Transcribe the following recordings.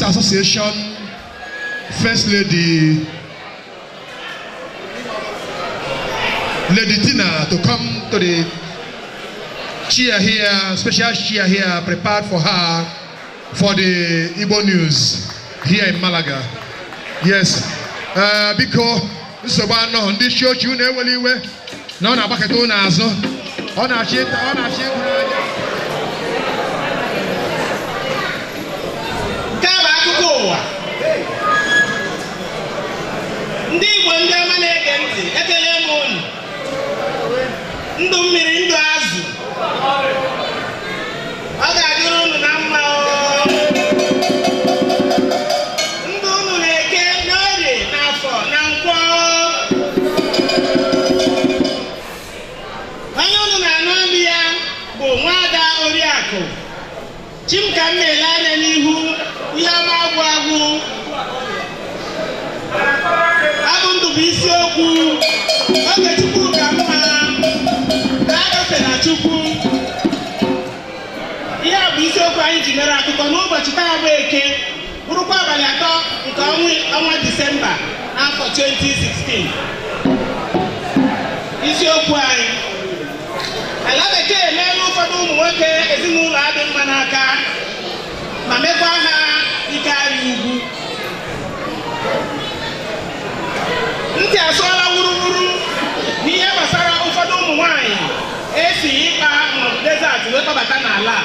Peace Association First Lady, Lady Tina, to come to the chair here, special chair here prepared for her for the Igbo news here in Malaga. Yes, because this is one on this show you never leave. No, na baketo na azo. Ona shit. Kaba akuko. Ndị Igbo ndị ọma na-ege ntị, ekele m unu. Ndụ mmiri, ndụ azụ. Ọ ga-adịrị unu na mma o. Ndụ unu na-eke n'orie, n'afọ, na nkwọ. Onye unu na-anụ olu ya bụ Nwada Oriakụ. Chimka m na-ele anya n'ihu ihe ọma agwụ agwụ. Abụ ndụ bụ isiokwu. Oge Chukwu ka mma. Na-agafe na Chukwu. Ihe a bụ isiokwu anyị ji mere akụkọ n'ụbọchị taa bụ Eke, bụrụkwa abalị 3 nke ọnwa Disemba n'afọ 2016. Isiokwu anyị: ala bekee emeela ụfọdụ ụmụ nwoke ezinụlọ adị mma n'aka ma mekwa ha ike arị ugwu. Ntị asụọla wuruwuru n'ihe gbasara ụfọdụ ụmụ nwanyị esi ịkpa desert wee kpọbata n'ala.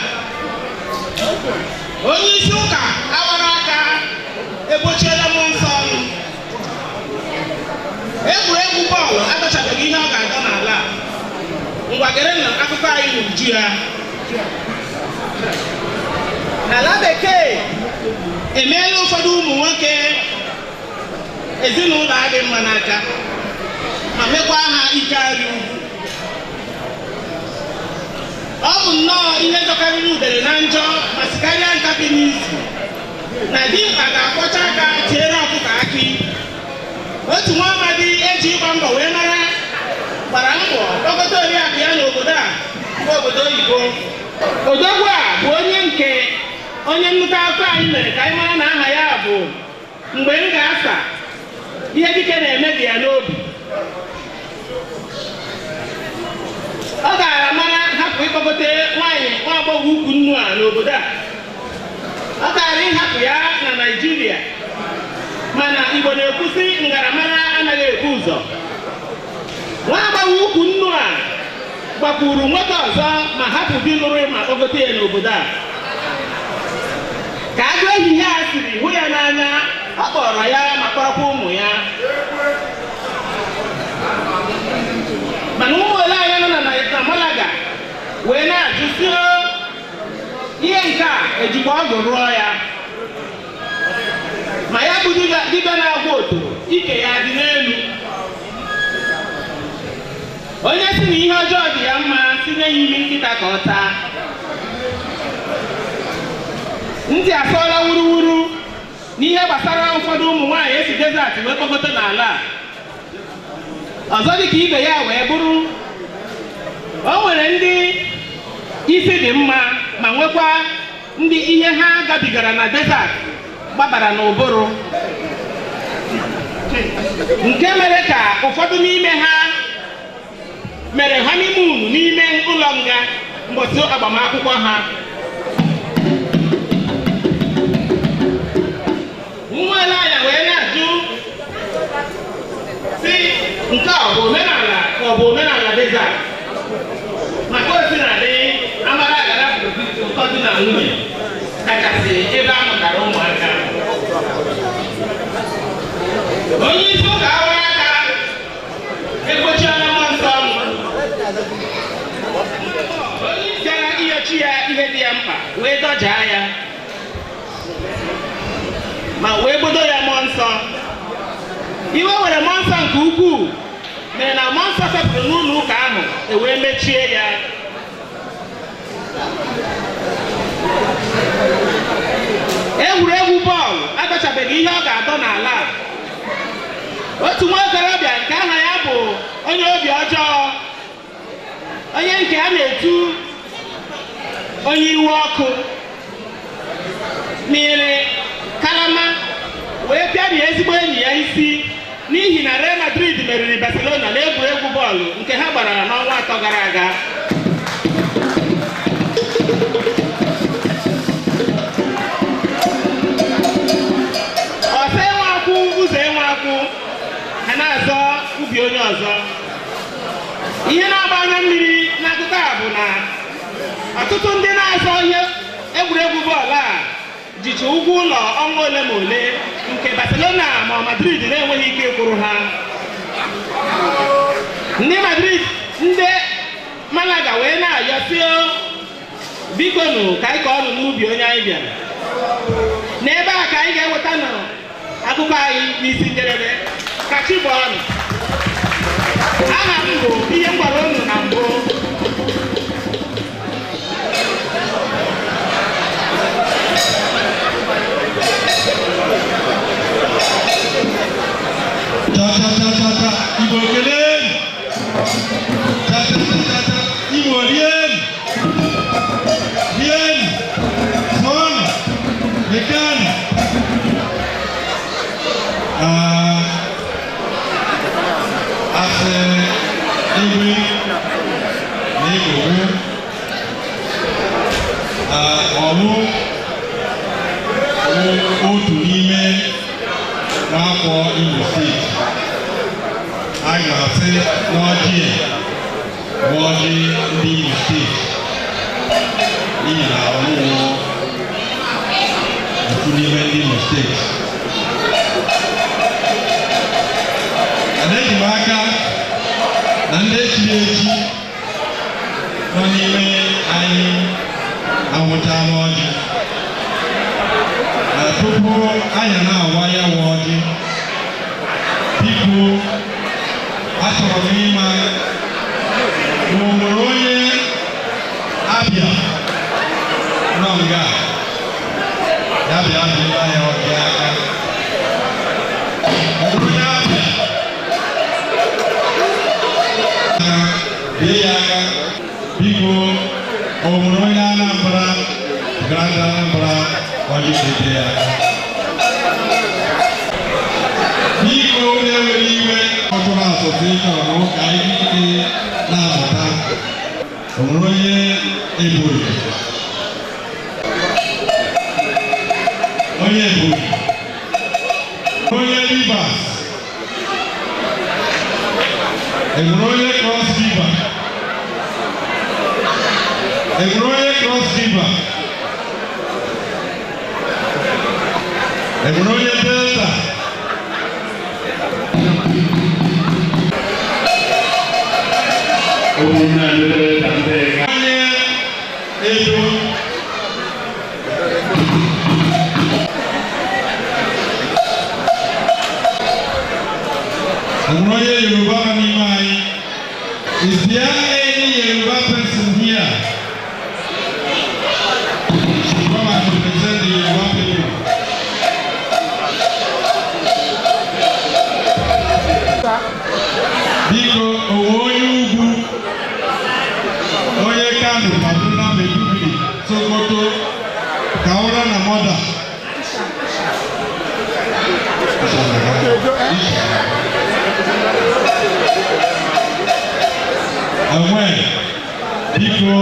Onye isi ụka awara aka egbochiela m nsọ ọnụ. Egwuregwu bọọlụ atọchabeghị ihe ọ ga-adọ n'ala. Ngwa gere na akụkọ anyị n'uju ya. N'ala bekee emeela ụfọdụ ụmụ nwoke ezinụlọ adị mma n'aka ma mekwa ha ike arị ugwu. Ọ bụ nnọọ ihe dọkarịrị udere na njọ ma sikarịa nkapi n'isi na dimkpa ga-akwọcha aka tiere ọkụkọ akị. Otu nwa amadi eji ịgba mbọ wee mara gbara mbọ kpọkọta Oriakụ ya n'obodo a bụ obodo oyibo. Odogwu a bụ onye nnụta akụkọ anyị mere ka anyị mara na aha ya bụ Mgbe m ga-asa ihe dike na-emebi ya n'obi. Ọ gara mara hapụ ịkpọkọta nwa agbọghọ ukwu nnu a n'obodo a. Ọ gara ịhapụ ya na Naịjirịa, mana Igbo na-ekwusi ngaramara anaghị ebu ụzọ. Nwa agbọghọ ukwu nnu a gbakwuru nwoke ọzọ ma hapụ di lụrụ ma kpọkọta ya n'obodo a. Ka agụ ehihie a siri hụ ya n'anya, ọ kpọrọ ya ma kpọrọkwa ụmụ ya. Mana ụmụ ole anya nọ na Malaga wee na-ajụ sị ihe nke a ejikwa ọgụ rụọ ya. Ma ya bụ dibịa na-agwa otoro, ike ya dị n'elu. Onye si na ihe ọjọọ dị ya mma tinye ya imi nkịta ka ọ taa. Ntị asọọla wuruwuru n'ihe gbasara ụfọdụ ụmụ nwaanyị esi desert wee kpọkọta n'ala a. Ọzọ dị ka ibe ya wee bụrụ, o nwere ndị isi dị mma ma nwekwa ndị ihe ha gabigara na desert gbabara n'ụbụrụ, nke mere ka ụfọdụ n'ime ha mere honeymoon n'ime ụlọ nga mbọsị agbamakwụkwọ ha. Ụmụala ya wee na-ajụ si nke ọ bụ omenala ka ọ bụ omenala desert, maka osi na-adị amara agara ụtọ dị na nwunye kachasị ebe a mụtara ụmụaka. Onye isi ụka awara aka egbochiela m nsọ m. Onye isi agha inyochi ya ihe dị ya mkpa wee dọjaa ya ma wee bodo ya mmụọ nsọ. Iwe were mmụọ nsọ nke ukwuu mere na mmụọ nsọ fepụrụ n'ụlọ ụka ahụ ewee mechie ya. Egwuregwu bọọlụ adọchabeghị ihe ọ ga-adọ n'ala. Otu nwa okorobịa nke aha ya bụ onye obi ọjọọ, onye nke a na-etu onye iwe ọkụ, mmiri wee pịarie ezigbo enyi ya isi n'ihi na Real Madrid meriri Barcelona n'egwuregwu bọọlụ nke ha gbara n'ọnwa 3 gara aga. Ọsọ enwe akwụ ụzọ enwe akwụ ha na-azọ ubi onye ọzọ. Ihe na-agba anya mmiri n'akụkọ a bụ na ọtụtụ ndị na-azọ ihe egwuregwu bọọlụ a jicha ụgwọ ụlọ ọnwa ole ma ole nke Barcelona ma Madrid na-enweghị ike ịkwụrụ ha. Ndị Madrid, ndị Malaga wee na-ayọ sị biko nụ ka anyị kọọ ọnụ n'ubi onye anyị bịara. N'ebe a ka anyị ga-eweta akụkọ anyị n'isi njedebe. Ka chi bụ ọnụ. Aha m bụ ihe m gwara unu na mbụ. Igbo kelee Igbo rien son mekan ase ewe n'Igbo ọlụ otu n'ime n'afọ Imo steeti a ga-asị n'ọjị bụ ọjị ndị Imo steeti n'ihi na ọmụmụ otu n'ime ndị Imo steeti. Adịghị m aka na ndị echiri echi nọ n'ime anyị anwụcha n'ọjị tupu anyị na-awa ya wụ ọjị. Biko achọrọ m ịma ma o nwere onye Abịa nọ nga ya bịa bịa ya ọjị aka. Onye Abịa bie ya aka. Biko o nwere onye Anambra gara Anambra ọjị bie ya aka. Biko na-enwere iwe ọtụrụ asosieshọn ụka anyị niile na-amụta. O nwere onye Ebonyi, onye Ebonyi, onye Rivers, enwere onye Cross River, enwere onye Cross River, enwere onye Delta, onye Edo, enwere onye Yoruba nọ n'ime anyị. Is there any Yoruba person here? Come and represent the Yoruba people. Biko onye ugwu, onye Kano, Kaduna, Maiduguri, Sokoto, Kaura na Moda. Enwe biko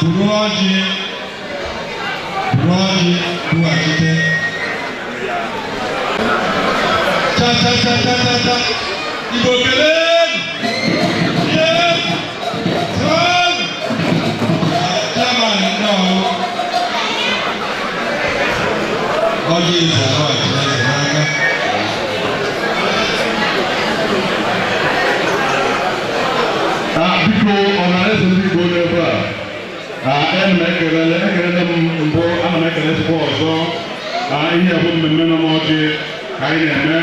buru ọjị bughachite. Cha Igbo kelee chairman ndị ọrụ ọjị eze n'aka. Biko ọhaneze ndị Igbo n'ebe a ana m ekele mbụ, ana m ekelezikwa ọzọ. Ihe bụ mmemme n'ọjị ka anyị na-eme.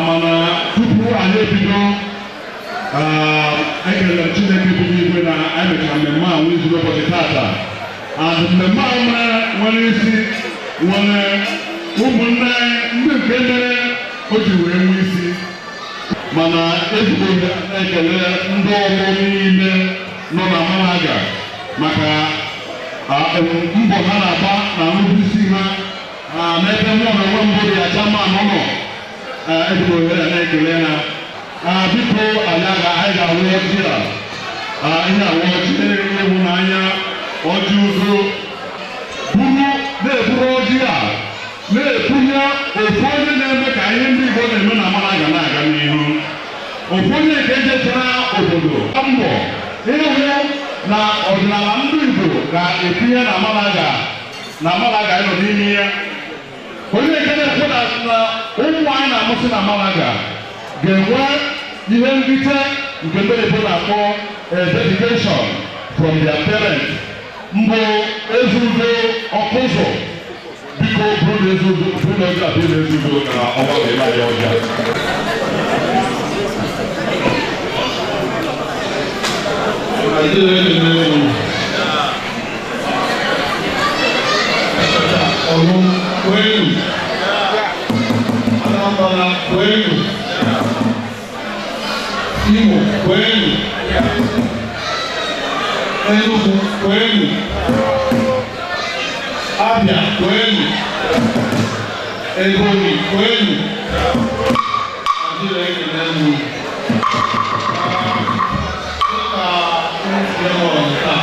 Mana tupu anyị ebido, ekelere Chineke bi n'igwe na anyị mechara mmemme a n'izu ụbọchị tata. Mmemme a nwere isi nwere ụmụnne ndị nke mere o ji wee nwee isi. Mana ezigbo ekele ndị ọgbọ niile nọ na Malaga maka mbọ ha na-agba na nrube isi ha n'ebe mụ na nwa mbụ dị acha mma n'ụlọ ezigbo ohere na-ekele ha biko anyị ga-awụ ọjị ihe awụ ọjị ịhụnanya ọjị udo buru na-eburu ọjị na-ebunye ofu onye na-eme ka ihe ndị Igbo na-eme na Amalaga na-aga n'ihu ofu onye nke ejechara obodo mbọ ịhụ na ọdịnala ndị Igbo ga-etinye na Amalaga ịnọ n'ime ya onye nke na-ekwu na ụmụ anyị na-amụsị na Amalaga ga-enwe ihe nrite nke ndị Igbo na-akpọ dedication from their parents mbụ Ezudo Ọkụzụ biko bụrụ Ezudo bụrụ ọjọọ abịa Ezudo na ọnwa ga-eme anyị ọjọọ kwenu Anambra kwenu Imo kwenu Enugu kwenu Abia kwenu Ebonyi kwenu adịrị ekele mụ dịka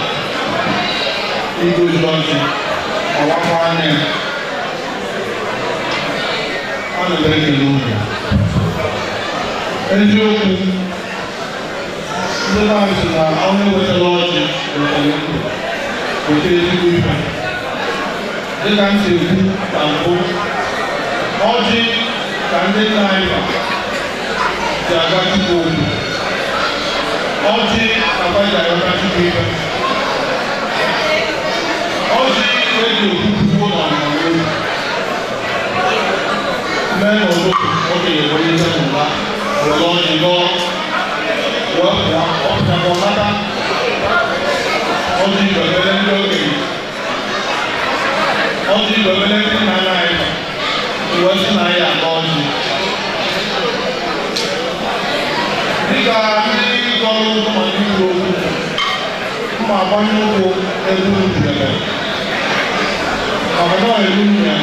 igozi ọjị ọwakwa anya ana m ekele unu eziokwu ndị na-asị na onye wetara ọjị wetara ezigbo ife dịka m si ekwu na mbụ ọjị ka ndị nna anyị ji aga Chukwu okwu ọjị nakwa ji aga Chukwu ife ọjị eji okwukwuo na ọmụmụ mee n'ụtụtụ okenye nwere ihe mmụta were ọjị lụọ wee pụọ ọpụtakwa ọnata ọjị bebere ndị okenye ọjị bebere ndị nna nna anyị wee sị na anyị aga ọjị dịka ndị gọrọ ụkwụ ma ndị kwuru okwu mma agbanye ụkwụ ebe unu bidoro maka na ọ elu nwunye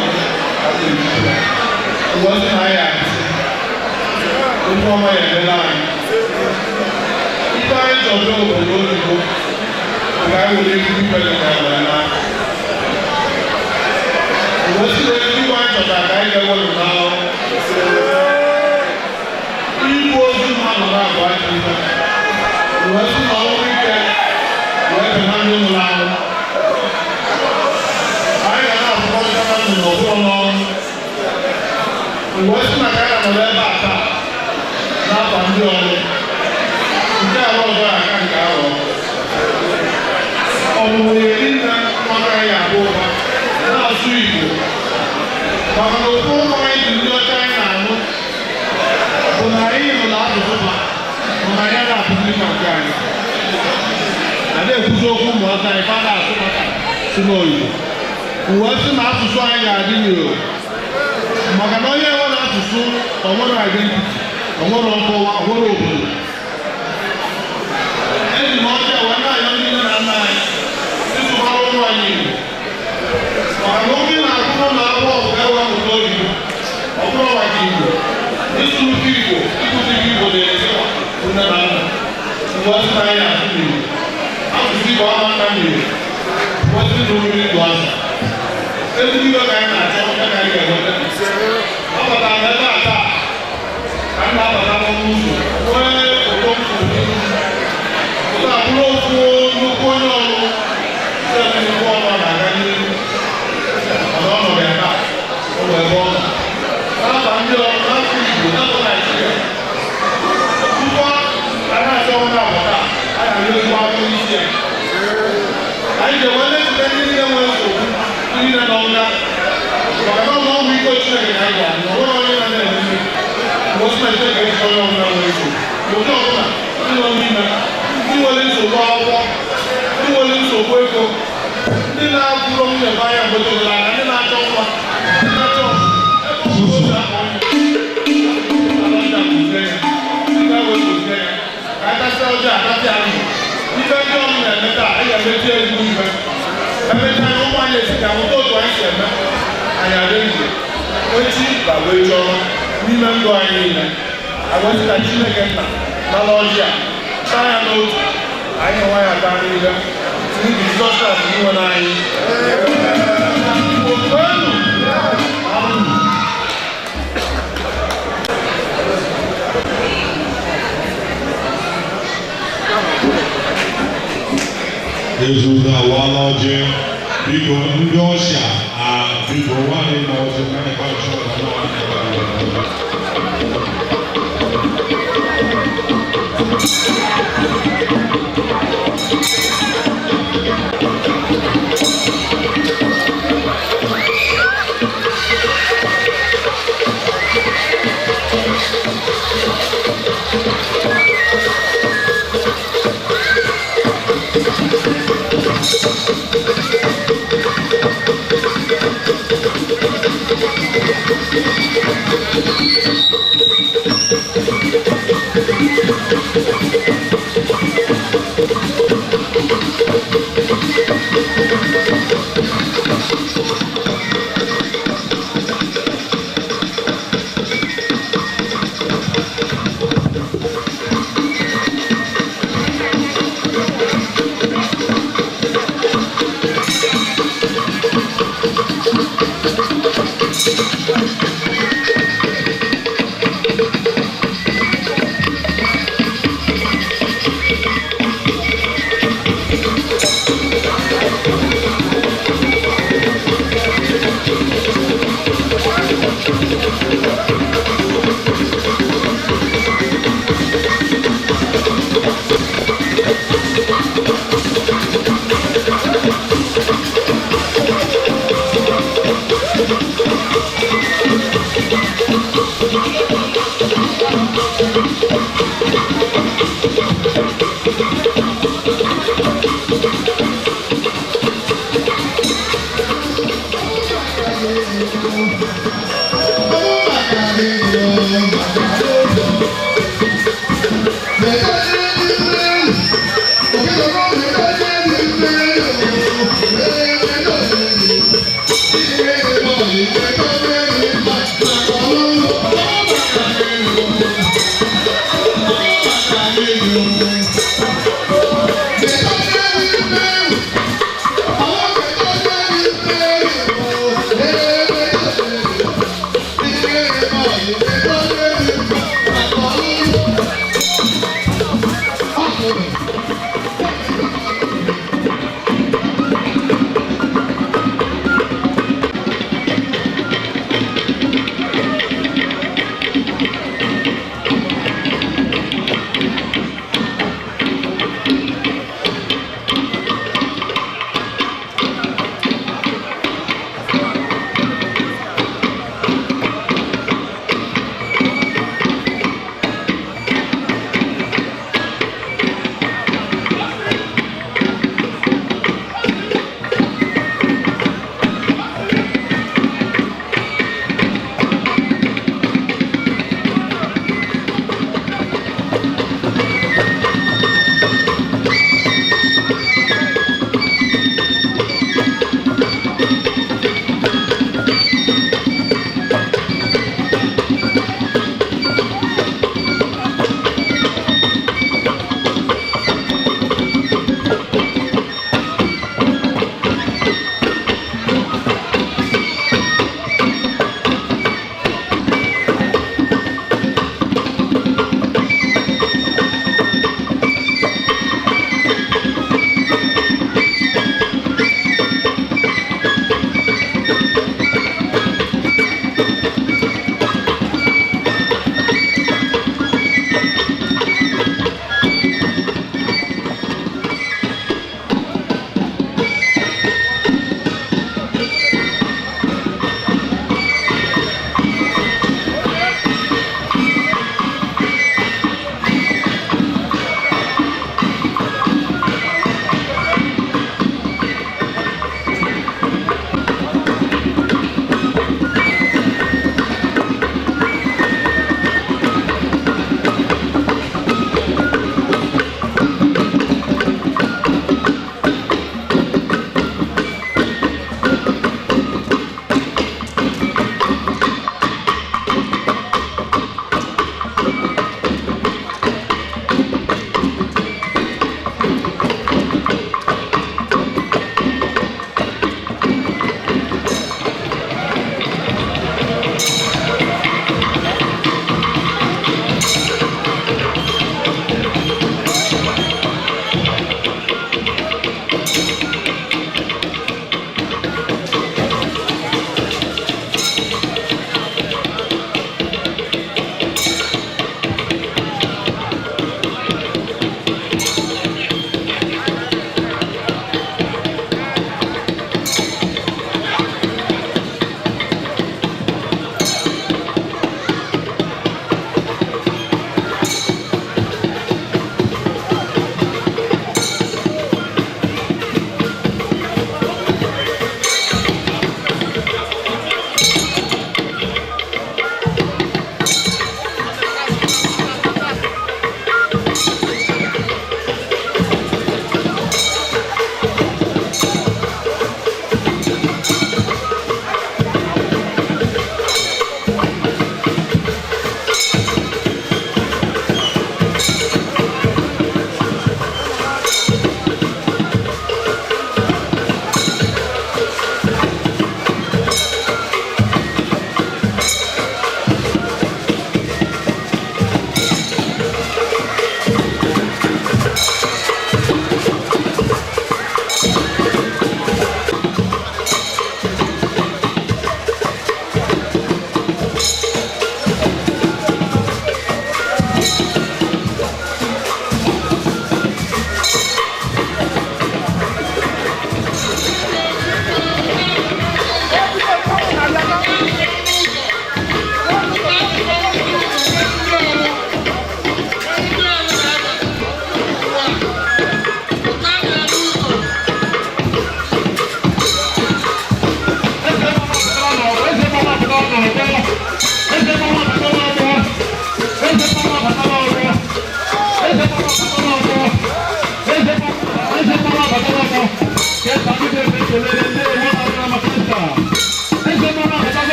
wee sị na anyị asị okwu ọma ya emela anyị ife anyị chọrọ obodo oyibo ka anyị were ikuku ikpere ka anyị were n'aka wee sị na ezigbo anyị chọtara ka anyị ga-ewere n'ahụ igbu ozu mmadụ na-abụ aka ife wee sị na ọnwụ ike wee be na ndị ụlọ ahụ anyị ga na-abụkọrịta ndụ n'ọbụrụ n'ọrụ wee sị na ka anyị nọrọ ebe a taa n'afọ ndị ọrụ nke ahụ ọzọ aka nke ahụ ọmụmụ eri nna mmadụ anyị abụ ụba na-asụ Igbo maka na ofu ụmụ anyị dị ndị ọcha anyị na-anụ bụ na anyị nụrụ asụsụ ha mana anyị na-akụzi ka nke anyị a na-ekwuzi okwu ụmụ ọcha anyị fa na-asụ maka si n'oyibo uwe sị na asụsụ anyị ga-adị n'iro maka na onye nwere asụsụ onwere identity onwere nkọwa onwere obodo eji m ọcha wee na-ayọ ndị nne na nna anyị ịsụbara ụmụ anyị Igbo maka na oge na-akụ ụlọ akwụkwọ bụ ewe mmụta oyibo ọ bụrụ maka Igbo ịsụrụ Igbo ịkụzi Igbo na-eziwa nne na nna mgbe ọsị na anyị asụ n'Igbo asụsụ Igbo ama nna mmiri mgbe na mmiri Igbo asụ ezigbo ibe ka anyị na-achọ ya ka anyị ga-enweta abatara m ebe a taa ka m na-abata n'ọnụ ụzọ nwee ụtọ mfụ ụtọ abụrụ okwu nnukwu onye ọrụ site nnukwu ọrụ na-aga n'ihu mana ọ nọrọ ya taa o wee ebe ọ nọ n'aba ndị ọrụ n'afọ Igbo n'afọ Naịjirịa tupu a na-achọ onye agbata a ga-arịọ aka n'isi ya anyị ga-enwe na-ezute ndị niile nwere nsogbu niile n'ọnya maka na ọnụ ọgwụ ike Chineke na anyị ga-anụ onwere onye na-eme eme otu na Chineke ejikọ onye ọbụla nwere nsogbu ụdị ọbụla ndị nọ n'ime ndị nwere nsogbu akwụkwọ ndị nwere nsogbu ego ndị na-abụrụ nwunye be anya mgbe dobere aka ndị na-achọ nwa ndị na-achọ ebe ọ bụrụ otu akọ alọja kụzie ya ndị na-ewe kụzie ya ka akasị ọjọọ akasị ahụ ife ndị ọnụ na-eme taa anyị ga-emechi ezigbo ife emechaa ụmụ anyị esi ka nwụta otu anyị si eme anyị adị ndụ echi ga-abụ echi ọma n'ime ndụ anyị niile agwasị ka Chineke nna nala ọjị a taa ya n'otu anyị nwa ya gaa n'ihe n'ihi Jizọs Kraịst n'iwe n'anyị Ezuga wala ọjị biko ndị ọsha biko nwaanyị na ọjị mmanya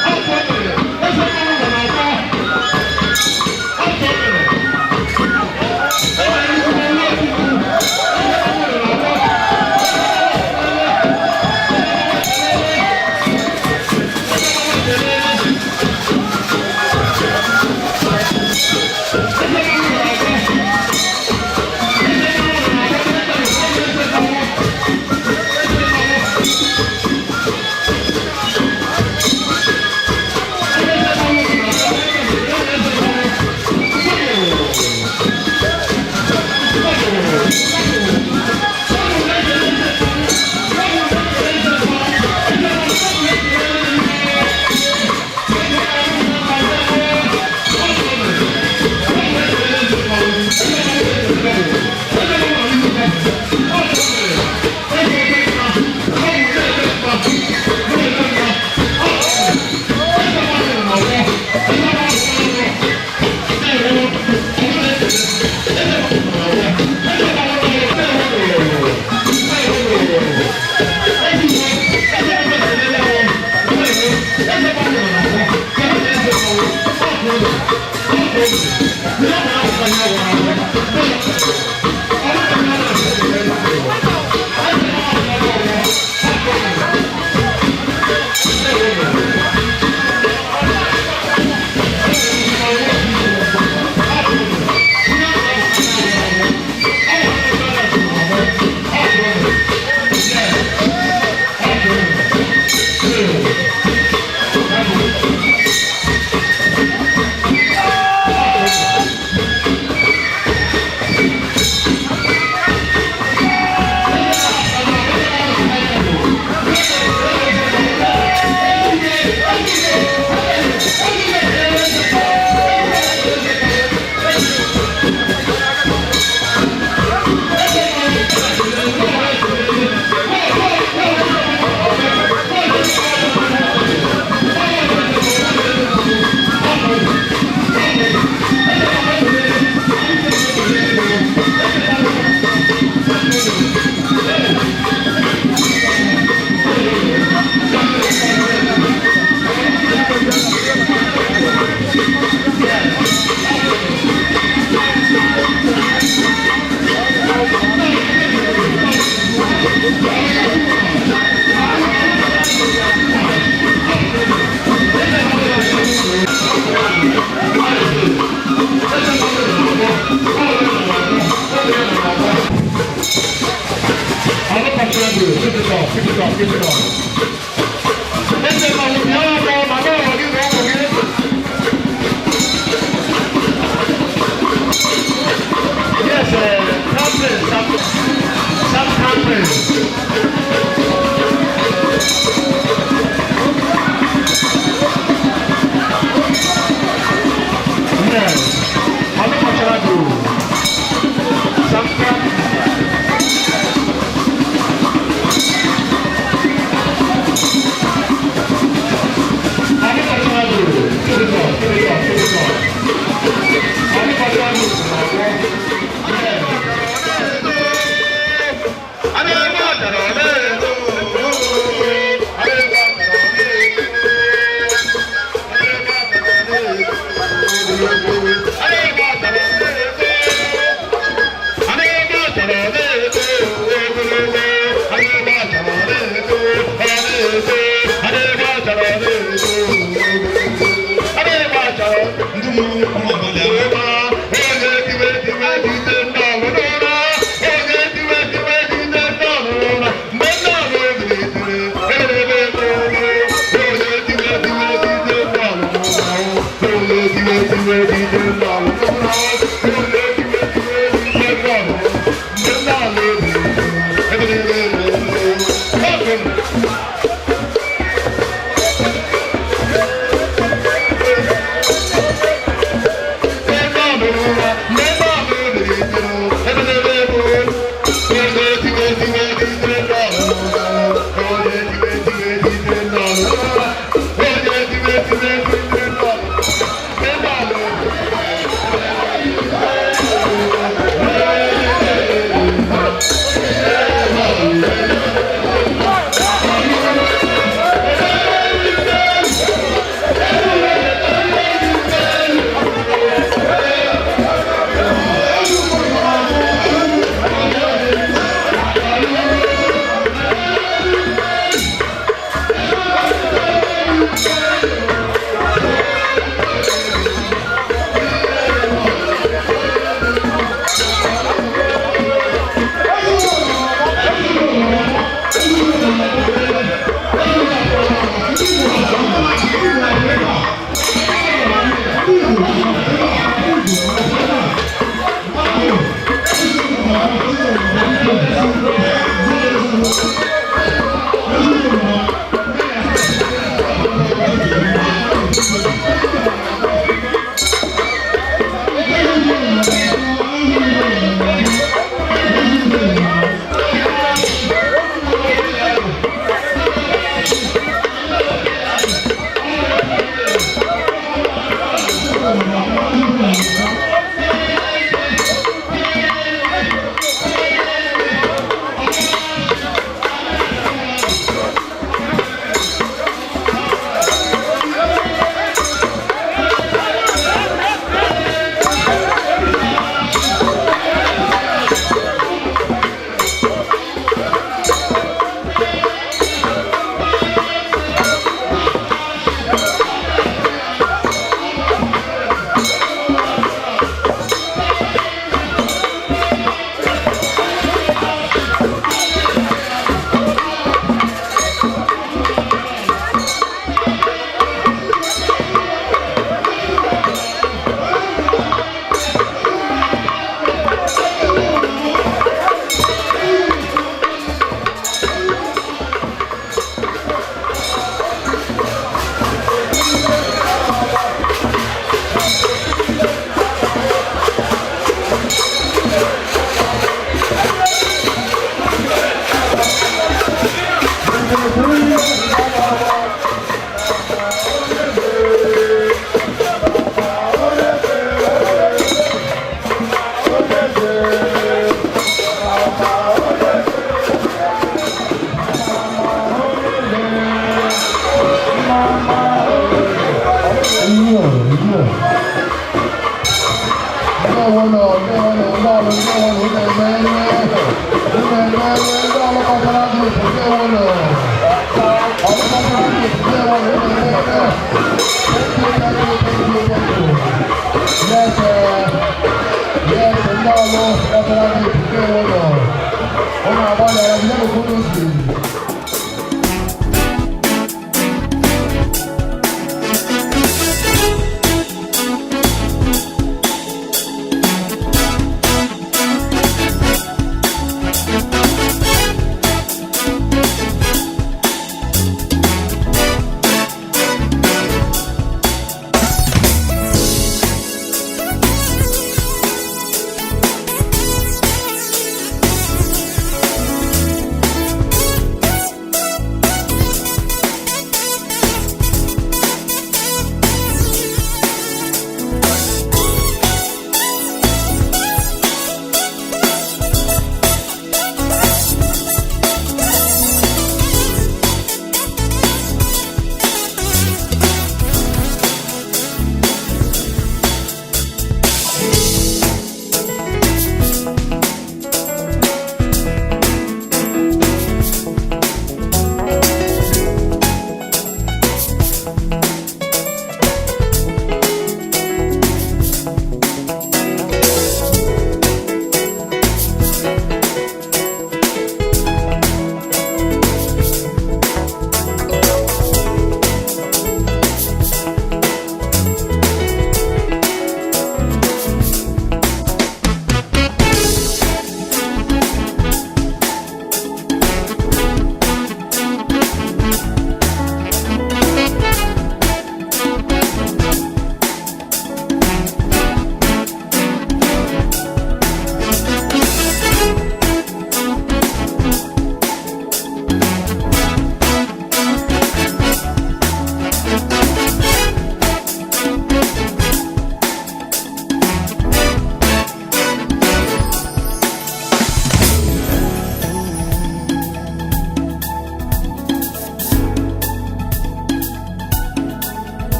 Thank you.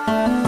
Thank you.